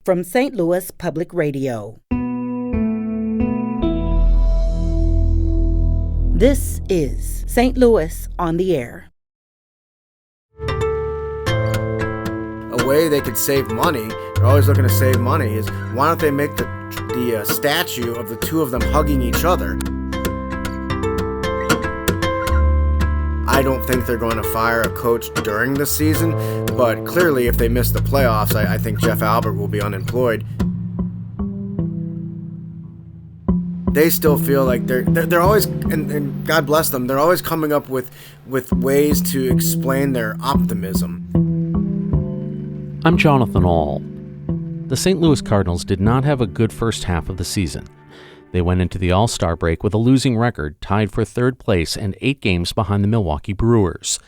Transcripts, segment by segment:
from St. Louis Public Radio. This is St. Louis on the Air. A way they could save money, they're always looking to save money, is why don't they make the statue of the two of them hugging each other? I don't think they're going to fire a coach during the season, but clearly if they miss the playoffs, I think Jeff Albert will be unemployed. They still feel like they're always, and God bless them, they're always coming up with ways to explain their optimism. I'm Jonathan Ahl. The St. Louis Cardinals did not have a good first half of the season. They went into the All-Star break with a losing record, tied for third place and 8 games behind the Milwaukee Brewers.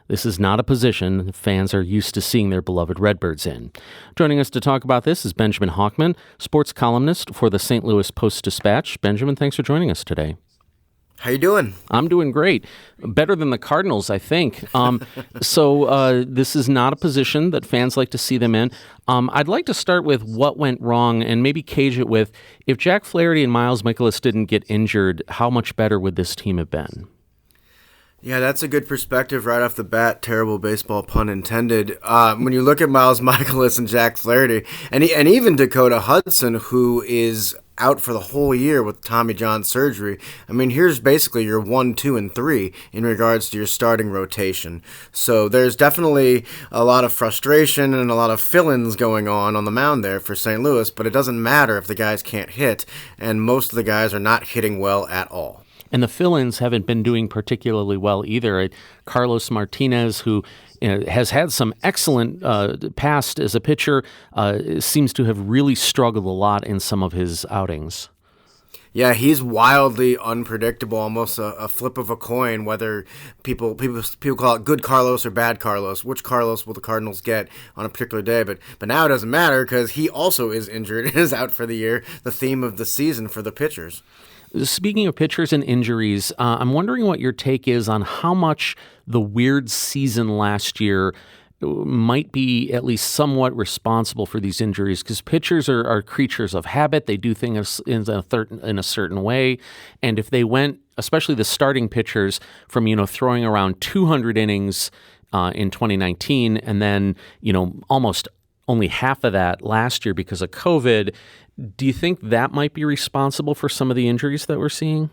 This is not a position fans are used to seeing their beloved Redbirds in. Joining us to talk about this is Benjamin Hochman, sports columnist for the St. Louis Post-Dispatch. Benjamin, thanks for joining us today. How you doing? I'm doing great. Better than the Cardinals, I think. So this is not a position that fans like to see them in. I'd like to start with what went wrong and maybe cage it with, if Jack Flaherty and Miles Mikolas didn't get injured, how much better would this team have been? Yeah, that's a good perspective right off the bat. Terrible baseball pun intended. When you look at Miles Mikolas and Jack Flaherty, and even Dakota Hudson, who is out for the whole year with Tommy John surgery. I mean, here's basically your 1, 2, and 3 in regards to your starting rotation. So there's definitely a lot of frustration and a lot of fill-ins going on the mound there for St. Louis, but it doesn't matter if the guys can't hit, and most of the guys are not hitting well at all. And the fill-ins haven't been doing particularly well either. Carlos Martinez, who has had some excellent past as a pitcher, seems to have really struggled a lot in some of his outings. Yeah, he's wildly unpredictable, almost a flip of a coin, whether people call it good Carlos or bad Carlos. Which Carlos will the Cardinals get on a particular day? But now it doesn't matter because he also is injured and is out for the year, the theme of the season for the pitchers. Speaking of pitchers and injuries, I'm wondering what your take is on how much the weird season last year might be at least somewhat responsible for these injuries, because pitchers are creatures of habit. They do things in a certain way. And if they went, especially the starting pitchers, from throwing around 200 innings in 2019 and then almost only half of that last year because of COVID, do you think that might be responsible for some of the injuries that we're seeing?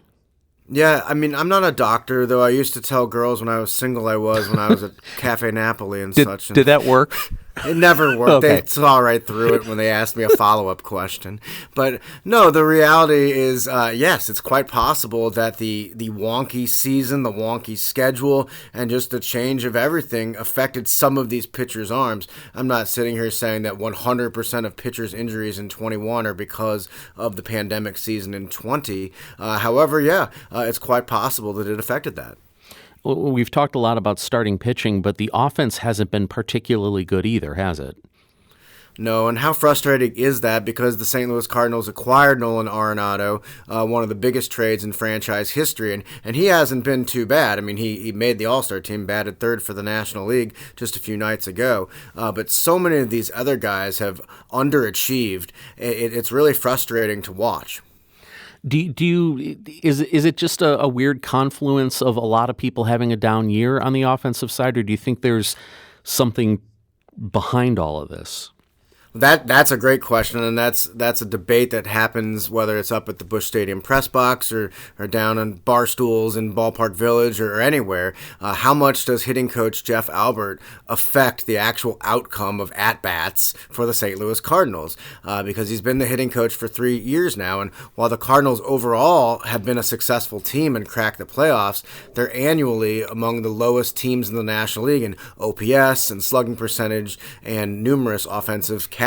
Yeah, I mean, I'm not a doctor, though I used to tell girls when I was single I was when I was at Cafe Napoli and such. Did that work? It never worked. Okay. They saw right through it when they asked me a follow-up question. But no, the reality is, yes, it's quite possible that the wonky season, the wonky schedule, and just the change of everything affected some of these pitchers' arms. I'm not sitting here saying that 100% of pitchers' injuries in 21 are because of the pandemic season in 20. However, yeah, it's quite possible that it affected that. We've talked a lot about starting pitching, but the offense hasn't been particularly good either, has it? No, and how frustrating is that? Because the St. Louis Cardinals acquired Nolan Arenado, one of the biggest trades in franchise history, and he hasn't been too bad. I mean, he made the All-Star team, batted third for the National League just a few nights ago. But so many of these other guys have underachieved. It's really frustrating to watch. Is it just a weird confluence of a lot of people having a down year on the offensive side, or do you think there's something behind all of this? That's a great question, and that's a debate that happens whether it's up at the Busch Stadium press box or down on bar stools in Ballpark Village or anywhere. How much does hitting coach Jeff Albert affect the actual outcome of at-bats for the St. Louis Cardinals? Because he's been the hitting coach for 3 years now, and while the Cardinals overall have been a successful team and cracked the playoffs, they're annually among the lowest teams in the National League in OPS and slugging percentage and numerous offensive categories.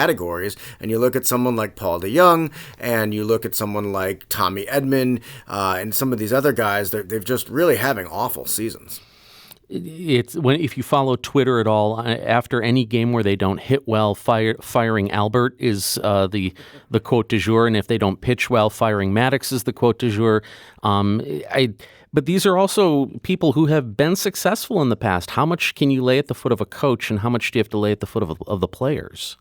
And you look at someone like Paul DeJong, and you look at someone like Tommy Edman, and some of these other guys, they've just really having awful seasons. If you follow Twitter at all, after any game where they don't hit well, firing Albert is the quote du jour, and if they don't pitch well, firing Maddox is the quote du jour. But these are also people who have been successful in the past. How much can you lay at the foot of a coach, and how much do you have to lay at the foot of the players?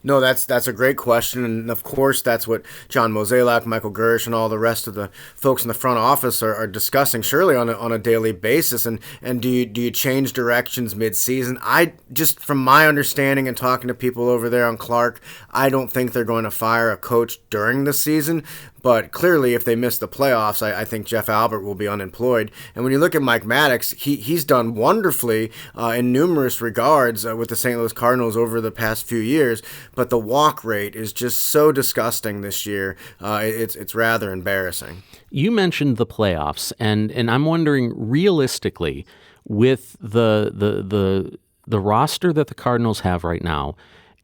No, that's a great question, and of course that's what John Mozeliak, Michael Gersh, and all the rest of the folks in the front office are discussing, surely on a daily basis. And do you change directions mid-season? I just, from my understanding and talking to people over there on Clark, I don't think they're going to fire a coach during the season. But clearly, if they miss the playoffs, I think Jeff Albert will be unemployed. And when you look at Mike Maddox, he's done wonderfully in numerous regards with the St. Louis Cardinals over the past few years. But the walk rate is just so disgusting this year. It's rather embarrassing. You mentioned the playoffs, and I'm wondering, realistically, with the roster that the Cardinals have right now,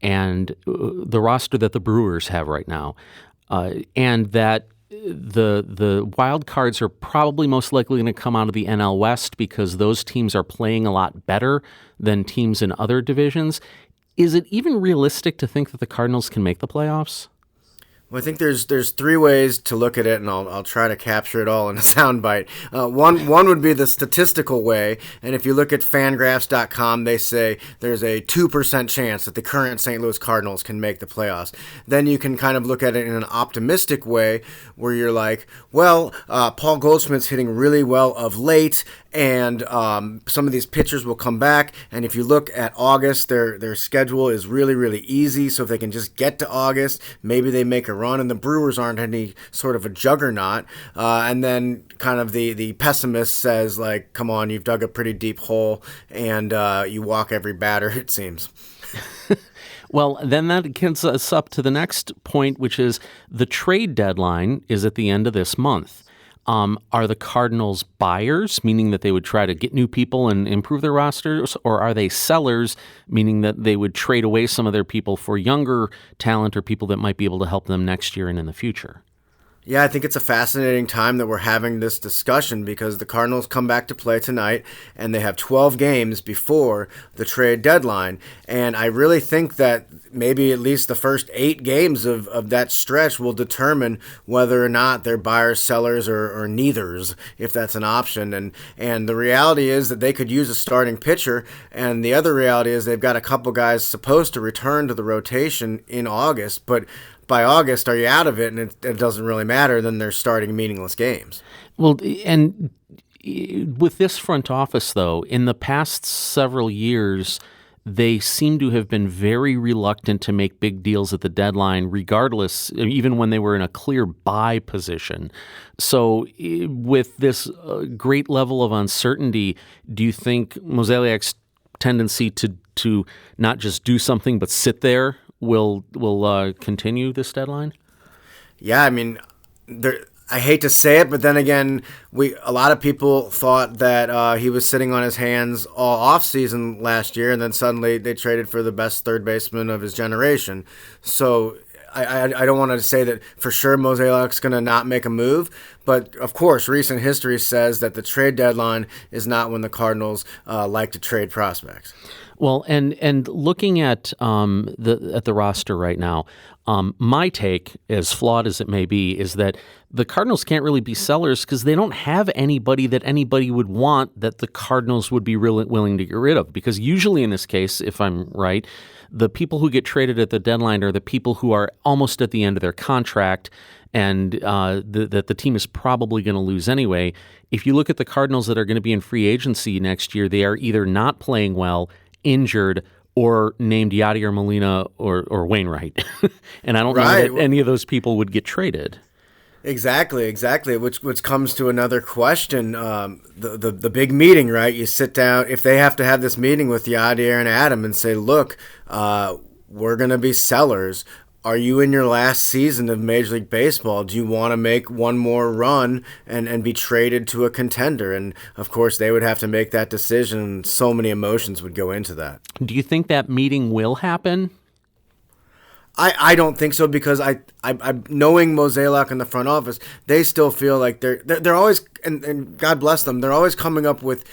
and the roster that the Brewers have right now, and that the wild cards are probably most likely going to come out of the NL West because those teams are playing a lot better than teams in other divisions. Is it even realistic to think that the Cardinals can make the playoffs? Well, I think there's three ways to look at it, and I'll try to capture it all in a soundbite. One would be the statistical way, and if you look at Fangraphs.com, they say there's a 2% chance that the current St. Louis Cardinals can make the playoffs. Then you can kind of look at it in an optimistic way, where you're like, well, Paul Goldschmidt's hitting really well of late, and some of these pitchers will come back. And if you look at August, their schedule is really, really easy. So if they can just get to August, maybe they make a run. And the Brewers aren't any sort of a juggernaut. And then kind of the pessimist says, like, come on, you've dug a pretty deep hole, and you walk every batter, it seems. Well, then that gets us up to the next point, which is the trade deadline is at the end of this month. Are the Cardinals buyers, meaning that they would try to get new people and improve their rosters, or are they sellers, meaning that they would trade away some of their people for younger talent or people that might be able to help them next year and in the future? Yeah, I think it's a fascinating time that we're having this discussion because the Cardinals come back to play tonight and they have 12 games before the trade deadline. And I really think that maybe at least the first 8 games of that stretch will determine whether or not they're buyers, sellers, or neithers, if that's an option. And the reality is that they could use a starting pitcher, and the other reality is they've got a couple guys supposed to return to the rotation in August, but by August, are you out of it and it doesn't really matter, then they're starting meaningless games. Well, and with this front office, though, in the past several years, they seem to have been very reluctant to make big deals at the deadline, regardless, even when they were in a clear buy position. So with this great level of uncertainty, do you think Mozeliak's tendency to not just do something but sit there will continue this deadline? Yeah, I mean, I hate to say it, but then again, a lot of people thought that he was sitting on his hands all offseason last year, and then suddenly they traded for the best third baseman of his generation. So I don't want to say that for sure Mozeliak's going to not make a move, but of course, recent history says that the trade deadline is not when the Cardinals like to trade prospects. Well, and looking at the roster right now, my take, as flawed as it may be, is that the Cardinals can't really be sellers because they don't have anybody that anybody would want that the Cardinals would be really willing to get rid of. Because usually in this case, if I'm right, the people who get traded at the deadline are the people who are almost at the end of their contract and that the team is probably going to lose anyway. If you look at the Cardinals that are going to be in free agency next year, they are either not playing well, injured, or named Yadier Molina or Wainwright. And I don't know that any of those people would get traded. Exactly. Which comes to another question. The big meeting, right? You sit down, if they have to have this meeting with Yadier and Adam and say, look, we're going to be sellers. Are you in your last season of Major League Baseball? Do you want to make one more run and be traded to a contender? And, of course, they would have to make that decision. So many emotions would go into that. Do you think that meeting will happen? I don't think so because I knowing Mozeliak in the front office, they still feel like they're always, and God bless them, they're always coming up with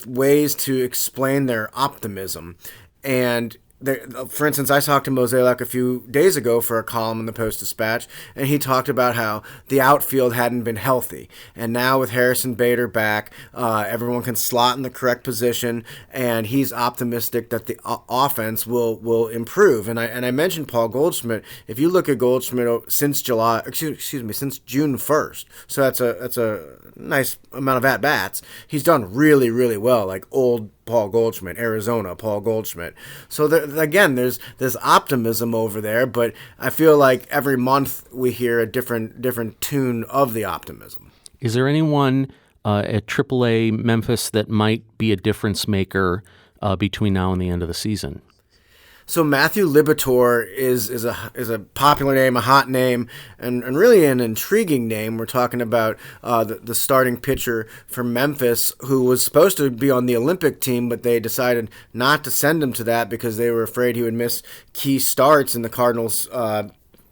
ways to explain their optimism. And For instance, I talked to Mozeliak a few days ago for a column in the Post-Dispatch, and he talked about how the outfield hadn't been healthy. And now with Harrison Bader back, everyone can slot in the correct position, and he's optimistic that the offense will improve. And I mentioned Paul Goldschmidt. If you look at Goldschmidt since since June 1st, so that's a nice amount of at-bats, he's done really, really well, like old Paul Goldschmidt, Arizona Paul Goldschmidt. So again, there's optimism over there, but I feel like every month we hear a different tune of the optimism. Is there anyone at AAA Memphis that might be a difference maker between now and the end of the season? So Matthew Liberatore is a popular name, a hot name, and really an intriguing name. We're talking about the starting pitcher for Memphis, who was supposed to be on the Olympic team, but they decided not to send him to that because they were afraid he would miss key starts in the Cardinals'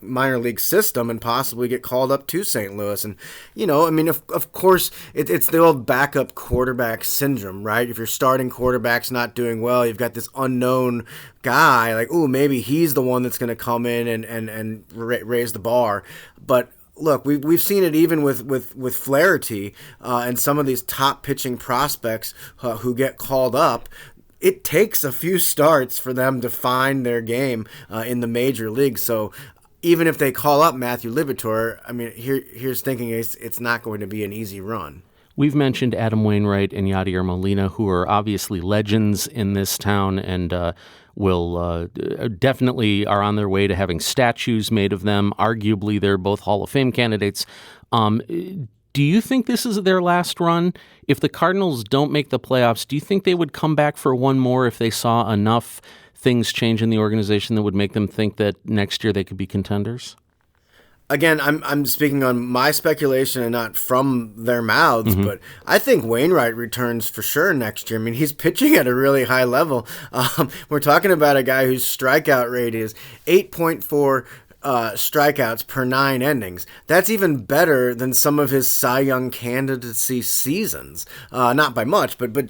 minor league system and possibly get called up to St. Louis. And, of course, it's the old backup quarterback syndrome, right? If your starting quarterback's not doing well, you've got this unknown guy, like, ooh, maybe he's the one that's going to come in and raise the bar. But look, we've seen it even with Flaherty and some of these top pitching prospects who get called up. It takes a few starts for them to find their game in the major leagues. So even if they call up Matthew Liberatore, I mean, here's thinking it's not going to be an easy run. We've mentioned Adam Wainwright and Yadier Molina, who are obviously legends in this town and will definitely are on their way to having statues made of them. Arguably, they're both Hall of Fame candidates. Do you think this is their last run? If the Cardinals don't make the playoffs, do you think they would come back for one more if they saw enough things change in the organization that would make them think that next year they could be contenders? Again, I'm speaking on my speculation and not from their mouths, but I think Wainwright returns for sure next year. I mean, he's pitching at a really high level. We're talking about a guy whose strikeout rate is 8.4 strikeouts per 9 innings. That's even better than some of his Cy Young candidacy seasons. Not by much, but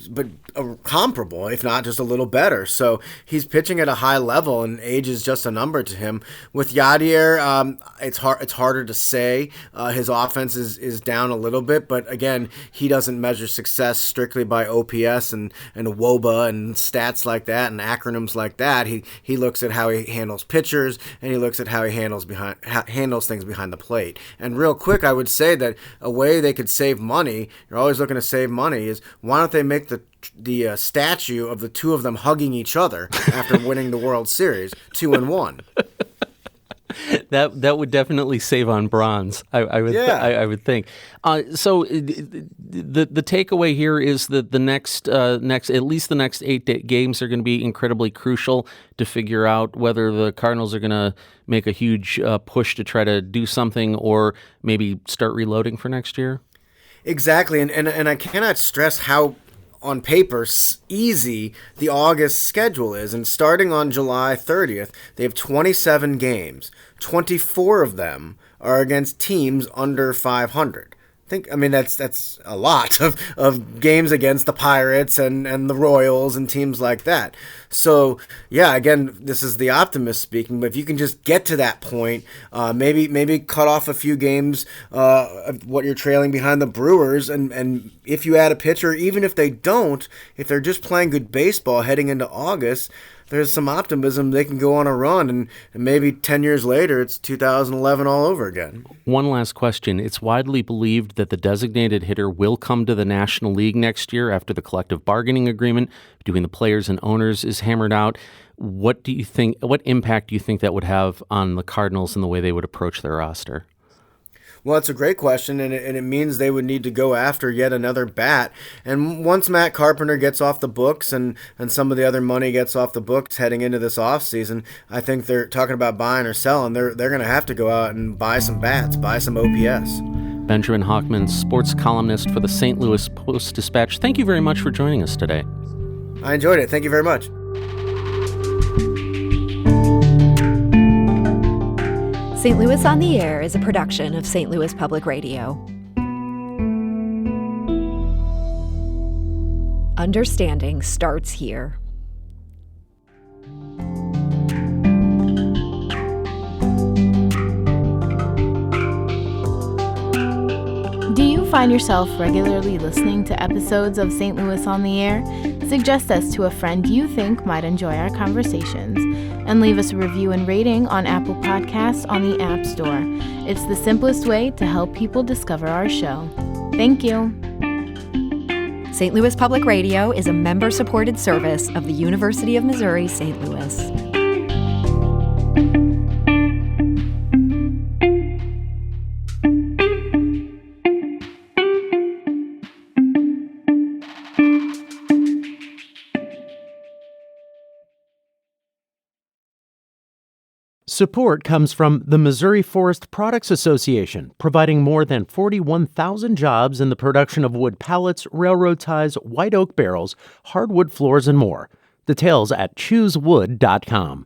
comparable, if not just a little better. So he's pitching at a high level, and age is just a number to him. With Yadier, it's harder to say. His offense is down a little bit, but again, he doesn't measure success strictly by OPS and WOBA and stats like that and acronyms like that. He looks at how he handles pitchers, and he looks at how he handles things behind the plate. And real quick, I would say that a way they could save money, you're always looking to save money, is why don't they make the statue of the two of them hugging each other after winning the World Series, 2-1. That would definitely save on bronze. I would think. So the takeaway here is that the next at least the next 8 games are going to be incredibly crucial to figure out whether the Cardinals are going to make a huge push to try to do something or maybe start reloading for next year. Exactly, and I cannot stress how, on paper, easy the August schedule is. And starting on July 30th, they have 27 games. 24 of them are against teams under 500. That's a lot of games against the Pirates and the Royals and teams like that. So, yeah, again, this is the optimist speaking, but if you can just get to that point, maybe cut off a few games of what you're trailing behind the Brewers, and if you add a pitcher, even if they don't, if they're just playing good baseball heading into August, there's some optimism they can go on a run, and maybe 10 years later, it's 2011 all over again. One last question. It's widely believed that the designated hitter will come to the National League next year after the collective bargaining agreement between the players and owners is hammered out. What impact do you think that would have on the Cardinals and the way they would approach their roster? Well, it's a great question, and it means they would need to go after yet another bat. And once Matt Carpenter gets off the books and some of the other money gets off the books heading into this offseason, I think they're talking about buying or selling. They're going to have to go out and buy some bats, buy some OPS. Benjamin Hochman, sports columnist for the St. Louis Post-Dispatch, thank you very much for joining us today. I enjoyed it. Thank you very much. St. Louis on the Air is a production of St. Louis Public Radio. Understanding starts here. find yourself regularly listening to episodes of St. Louis on the Air? Suggest us to a friend you think might enjoy our conversations, and leave us a review and rating on Apple Podcasts on the App Store. It's the simplest way to help people discover our show. Thank you. St. Louis Public Radio is a member-supported service of the University of Missouri, St. Louis. Support comes from the Missouri Forest Products Association, providing more than 41,000 jobs in the production of wood pallets, railroad ties, white oak barrels, hardwood floors, and more. Details at choosewood.com.